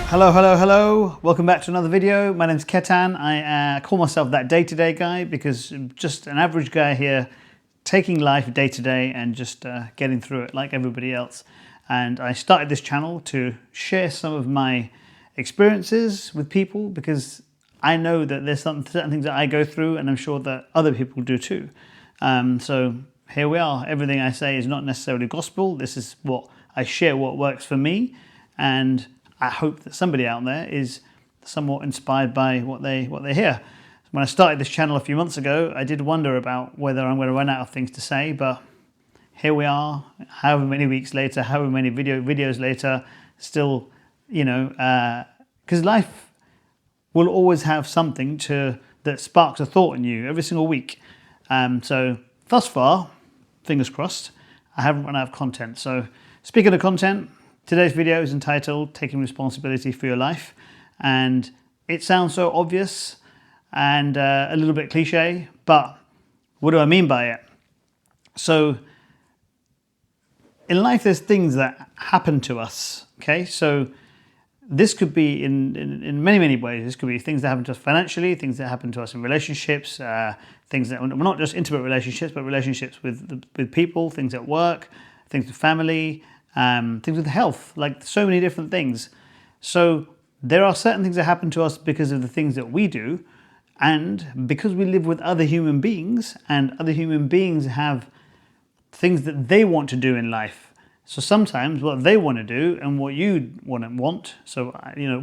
Hello, hello, hello. Welcome back to another video. My name's Ketan. I call myself that day-to-day guy because I'm just an average guy here taking life day to day and just getting through it like everybody else. And I started this channel to share some of my experiences with people because I know that there's certain things that I go through and I'm sure that other people do too. So here we are. Everything I say is not necessarily gospel. This is what I share, what works for me. And I hope that somebody out there is somewhat inspired by what they hear. When I started this channel a few months ago, I did wonder about whether I'm going to run out of things to say, but here we are, however many weeks later, however many videos later, still, because life will always have something that sparks a thought in you every single week. So thus far, fingers crossed, I haven't run out of content. So speaking of content, today's video is entitled Taking Responsibility for Your Life, and it sounds so obvious and a little bit cliche, but what do I mean by it? So in life there's things that happen to us, okay? So this could be in many ways. This could be things that happen to us financially, things that happen to us in relationships, things that, well, not just intimate relationships, but relationships with people, things at work, things with family, things with health, like so many different things. So there are certain things that happen to us because of the things that we do, and because we live with other human beings, and other human beings have things that they want to do in life. So sometimes what they want to do and what you want, so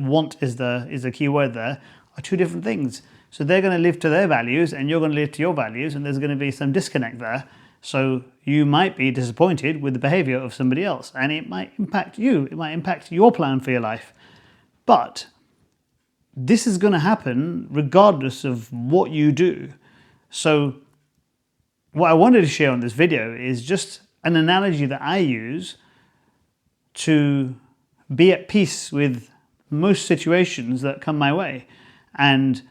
want is the key word there, are two different things. So they're going to live to their values and you're going to live to your values, and there's going to be some disconnect there. So you might be disappointed with the behavior of somebody else, and it might impact you. It might impact your plan for your life. But this is going to happen regardless of what you do. So what I wanted to share on this video is just an analogy that I use to be at peace with most situations that come my way. And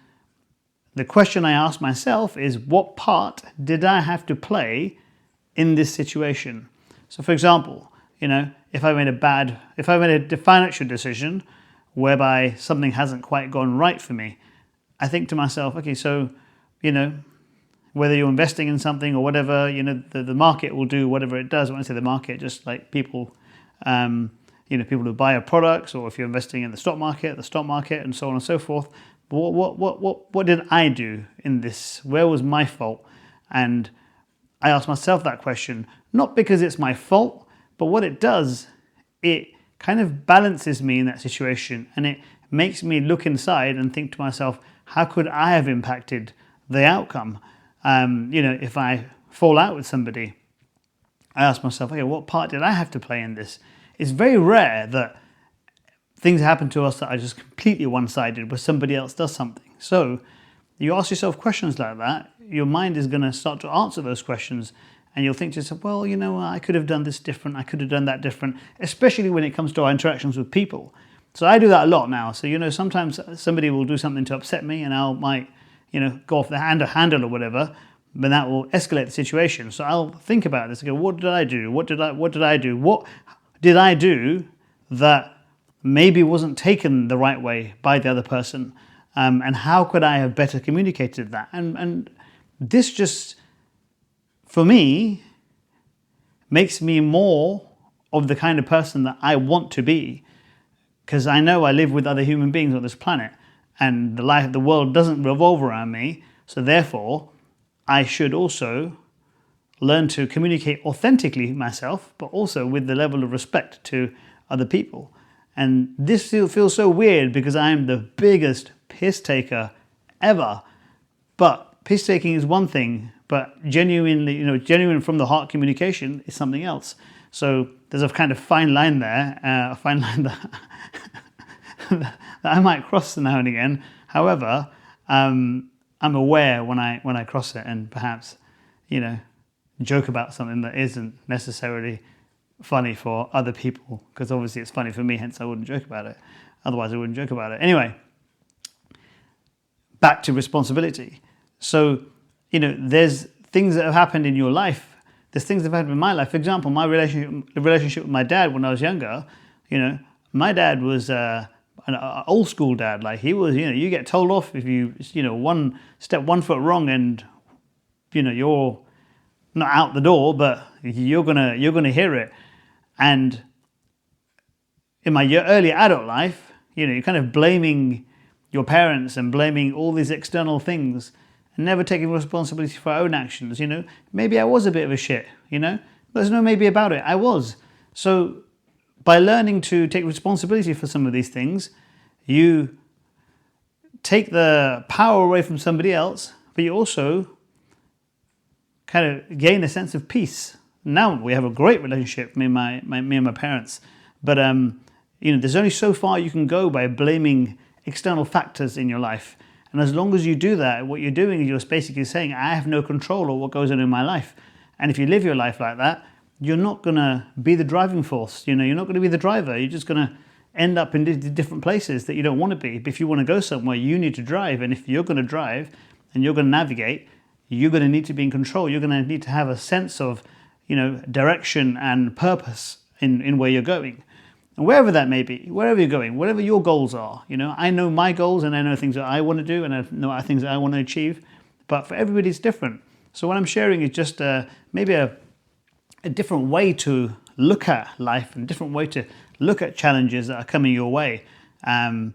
the question I ask myself is, what part did I have to play in this situation? So for example, if I made a financial decision whereby something hasn't quite gone right for me, I think to myself, okay, so, whether you're investing in something or whatever, the market will do whatever it does. When I say the market, just like people, people who buy products, or if you're investing in the stock market, and so on and so forth. But what did I do in this? Where was my fault? And I ask myself that question, not because it's my fault, but what it does, it kind of balances me in that situation, and it makes me look inside and think to myself, how could I have impacted the outcome? If I fall out with somebody, I ask myself, okay, what part did I have to play in this? It's very rare that things happen to us that are just completely one-sided, where somebody else does something. So you ask yourself questions like that, your mind is going to start to answer those questions, and you'll think to yourself, well, I could have done this different, I could have done that different, especially when it comes to our interactions with people. So I do that a lot now. So, sometimes somebody will do something to upset me, and might go off the handle or whatever, but that will escalate the situation. So I'll think about this and go, what did I do? What did I do? What did I do that maybe wasn't taken the right way by the other person? And how could I have better communicated that? And this just, for me, makes me more of the kind of person that I want to be, because I know I live with other human beings on this planet, and the world doesn't revolve around me. So therefore, I should also learn to communicate authentically myself, but also with the level of respect to other people. And this feels so weird because I am the biggest piss taker ever. But piss taking is one thing, but genuine from the heart communication is something else. So there's a kind of fine line there, a fine line that that I might cross now and again. However, I'm aware when I cross it, and perhaps, joke about something that isn't necessarily funny for other people, because obviously it's funny for me, hence I wouldn't joke about it. Otherwise I wouldn't joke about it. Anyway, back to responsibility. So, there's things that have happened in your life. There's things that have happened in my life. For example, the relationship with my dad when I was younger, my dad was an old school dad. Like he was, you get told off if you, one foot wrong, and you're not out the door, but you're gonna hear it. And in my early adult life, you're kind of blaming your parents and blaming all these external things and never taking responsibility for our own actions. Maybe I was a bit of a shit. There's no maybe about it. I was. So by learning to take responsibility for some of these things, you take the power away from somebody else, but you also kind of gain a sense of peace. Now we have a great relationship, me and my parents, but there's only so far you can go by blaming external factors in your life. And as long as you do that, what you're doing is you're basically saying, I have no control over what goes on in my life. And if you live your life like that, you're not going to be the driving force. You're not going to be the driver. You're just going to end up in different places that you don't want to be. But if you want to go somewhere, you need to drive. And if you're going to drive and you're going to navigate, you're going to need to be in control. You're going to need to have a sense of, direction and purpose in where you're going. And wherever that may be, wherever you're going, whatever your goals are, I know my goals and I know things that I want to do and I know things that I want to achieve. But for everybody, it's different. So what I'm sharing is just maybe a different way to look at life and a different way to look at challenges that are coming your way, that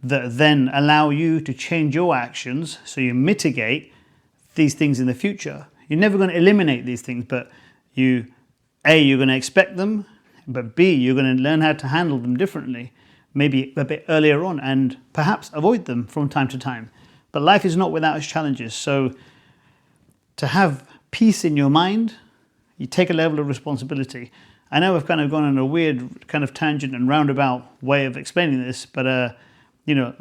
then allow you to change your actions so you mitigate these things in the future. You're never going to eliminate these things, but you're going to expect them, but B, you're going to learn how to handle them differently, maybe a bit earlier on, and perhaps avoid them from time to time. But life is not without its challenges. So to have peace in your mind, you take a level of responsibility. I know I've kind of gone on a weird kind of tangent and roundabout way of explaining this, but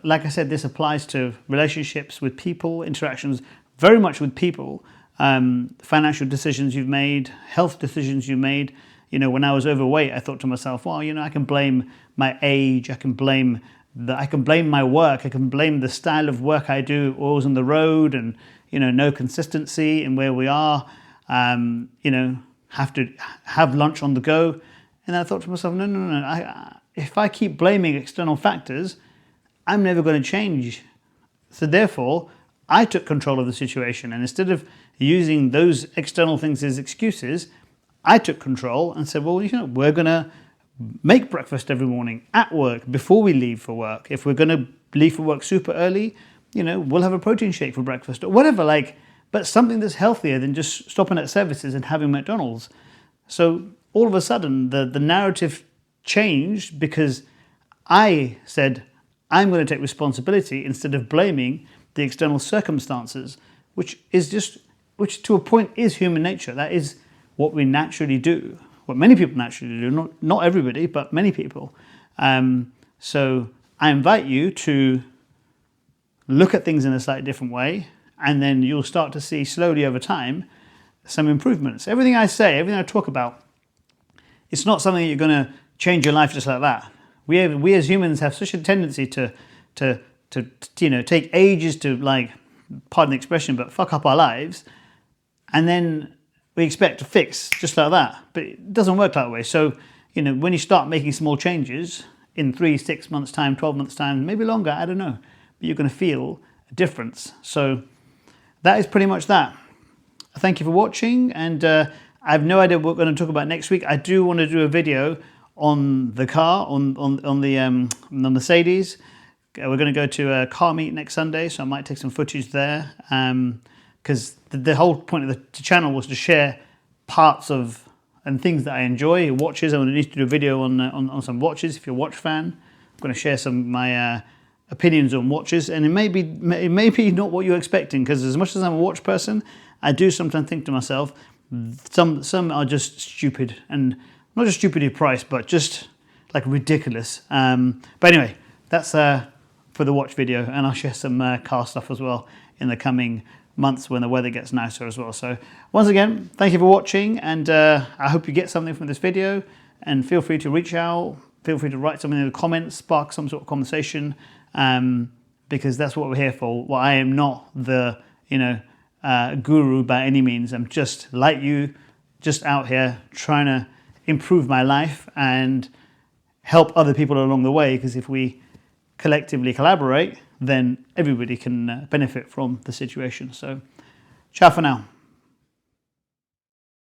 like I said, this applies to relationships with people, interactions very much with people, financial decisions you've made, health decisions you've made. When I was overweight, I thought to myself, well, I can blame my age, I can blame my work, I can blame the style of work I do, always on the road, and no consistency in where we are. Have to have lunch on the go. And I thought to myself, no. If I keep blaming external factors, I'm never going to change. So therefore, I took control of the situation. And instead of using those external things as excuses, I took control and said, well, we're going to make breakfast every morning at work before we leave for work. If we're going to leave for work super early, we'll have a protein shake for breakfast or whatever, but something that's healthier than just stopping at services and having McDonald's. So all of a sudden, the narrative changed because I said, I'm going to take responsibility instead of blaming the external circumstances, which to a point is human nature. That is what we naturally do, what many people naturally do, not everybody, but many people. So I invite you to look at things in a slightly different way, and then you'll start to see slowly over time some improvements. Everything I say, everything I talk about, it's not something that you're going to change your life just like that. We as humans have such a tendency to take ages to, pardon the expression, but fuck up our lives, and then we expect to fix just like that. But it doesn't work that way. So, when you start making small changes in 3, 6 months' time, 12 months' time, maybe longer, I don't know, but you're going to feel a difference. So that is pretty much that. Thank you for watching, and I have no idea what we're going to talk about next week. I do want to do a video on the car, on the Mercedes. We're going to go to a car meet next Sunday, so I might take some footage there. Because the whole point of the channel was to share parts of and things that I enjoy, watches. I need to do a video on some watches. If you're a watch fan, I'm going to share some of my opinions on watches, and it may be not what you're expecting. Because as much as I'm a watch person, I do sometimes think to myself, some are just stupid, and not just stupidly priced, but just ridiculous. But anyway, that's for the watch video, and I'll share some car stuff as well in the coming months when the weather gets nicer as well. So once again, thank you for watching, and I hope you get something from this video, and feel free to reach out, feel free to write something in the comments, spark some sort of conversation, because that's what we're here for. Well, I am not the guru by any means. I'm just like you, just out here trying to improve my life and help other people along the way, because if we collectively collaborate, then everybody can benefit from the situation. So ciao for now.